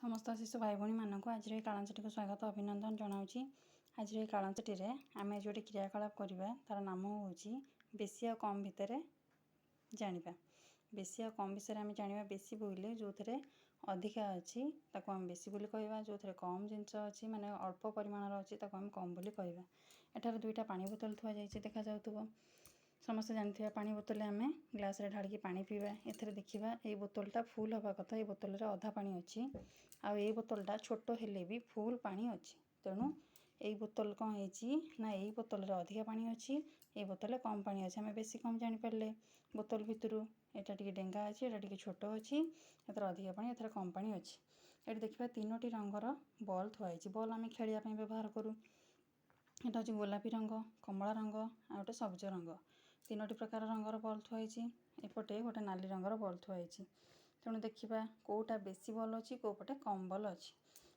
समस्त शिशु भाई भाई मानक आज कालांशटी को स्वागत अभिनंदन जनाऊँगी। आज कालांशटी आम जो क्रियाकलाप करवा तार नाम हूँ बेसी आ कम भितर जाना। बेसी आ कम विषय आम जाना। बेसी बोले जो थे अधिका अच्छी आम बेसी बोली कहवा, जो थे कम जिनस अच्छी माने अल्प परिमाण अच्छी आम कम बोली कहवा। एठार दुईटा पानी बोतल थुआ जाइए देखा जाऊथुव। समस्ते जानते पानी बोतल आम ग्लास रे ढाड़ी पानी पीवा। एथरे देखिबा ए बोतलटा फुल हवा कथा। ए बोतल रे अधा पानी अच्छी आ ए बोतलटा छोट हेले भी फुल पानी अच्छी। तेणु ए बोतल कौन है ना ए बोतल रे अधिका पानी अच्छी, ए बोतल कम पानी अच्छी। आम बेसी कम जानी पारे बोतल भितर एटा टिके डेंगा अच्छी, एटा टिके छोट अच्छी, एथर अधिका पानी एथर कम पानी अच्छी। ये देखिए तीनोटी रंगर बॉल थुआई। बॉल आम खेलिया व्यवहार करूँ। एटा हूँ गोलापी रंग, कमला रंग आ गोटे सबुज रंग। तीनोटी प्रकार रंगर बॉल थुआई। एपटे गोटे नाली रंगर बॉल थुआई। तेणु देखिबा कोटा बेसी बॉल अच्छी, को पटे कम बॉल अच्छी।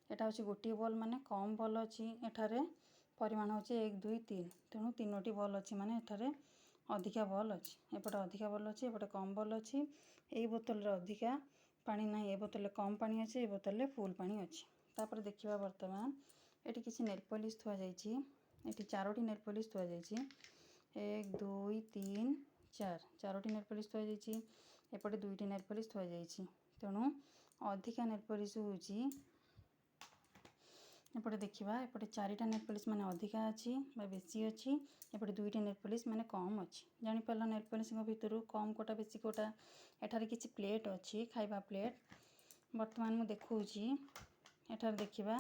एटा हूँ गोटे बॉल माने कम बॉल अच्छी। एठारे परिमाण होची 1 2 3। तेणु तीनोटी बॉल अच्छी माने एठारे अधिका बॉल अच्छी। एपटे अधिका बॉल अच्छी, एपटे कम बॉल अच्छी। ए बोतल रे अधिका पानी ना, ए बोतल रे कम पानी अच्छी, ए बोतल रे फुल पानी अच्छी। तापर देखिबा वर्तमान एटी किसी नेल पॉलिश थुआ जाइछि। एटी चारोटी नेल पॉलिश थुआ जाइछि। 1 2 3 4 चारोटी नेल पॉलिश थुआ जाइछि। एपटे दुईटी नेल पॉलिश थुआ जाइछि। तेणु अधिका नेल पॉलिश होउछि एपटे देखिबा। एपटे चारिटा नेल पॉलिश माने अधिका अच्छी बा बेसी अच्छी। एपटे दुईटी नेल पॉलिश माने कम अच्छी। जानि पारला नेल पॉलिश भितर कम कोटा बेसी कोटा। एठारे किछि प्लेट अच्छी, खाइबा प्लेट। वर्तमान मु देखौछि एठारे देखिबा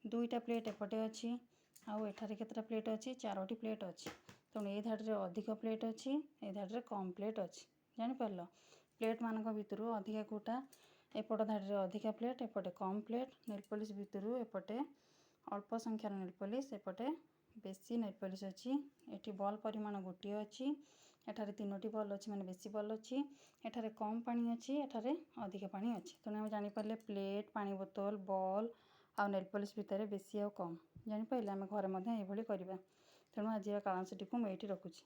दुईटा प्लेट एपटे अच्छी आउ एठारे केतटा प्लेट अच्छी, चारोटी प्लेट अच्छी। तेणु ए धाड़ी रे अधिक प्लेट अच्छी, ए धाड़ी रे कम प्लेट अच्छी। जानि पारलो प्लेट मानक भितर अधिका कोटा, एपट धाड़ी रे अधिका प्लेट, एपटे कम प्लेट। नेल पॉलिश भितर एपटे अल्प संख्यार नेल पॉलिश, एपटे बेसी नेल पॉलिश अच्छी। एठी बॉल परिमाण गोटे अच्छी। एठारे तीनोटी बॉल अच्छी माने बेसी बॉल अच्छी। एठारे कम पानी अच्छी, एठारे अधिका पानी अच्छी। तेणु आम जानि पारले प्लेट, पानी बोतल, बॉल आ नेल पॉलिश भितर बेसी आ कम जानि पाइले आम घरे मध्य एभली करबा। तेणु आज कालांशटी को मैं एठी रखुछि।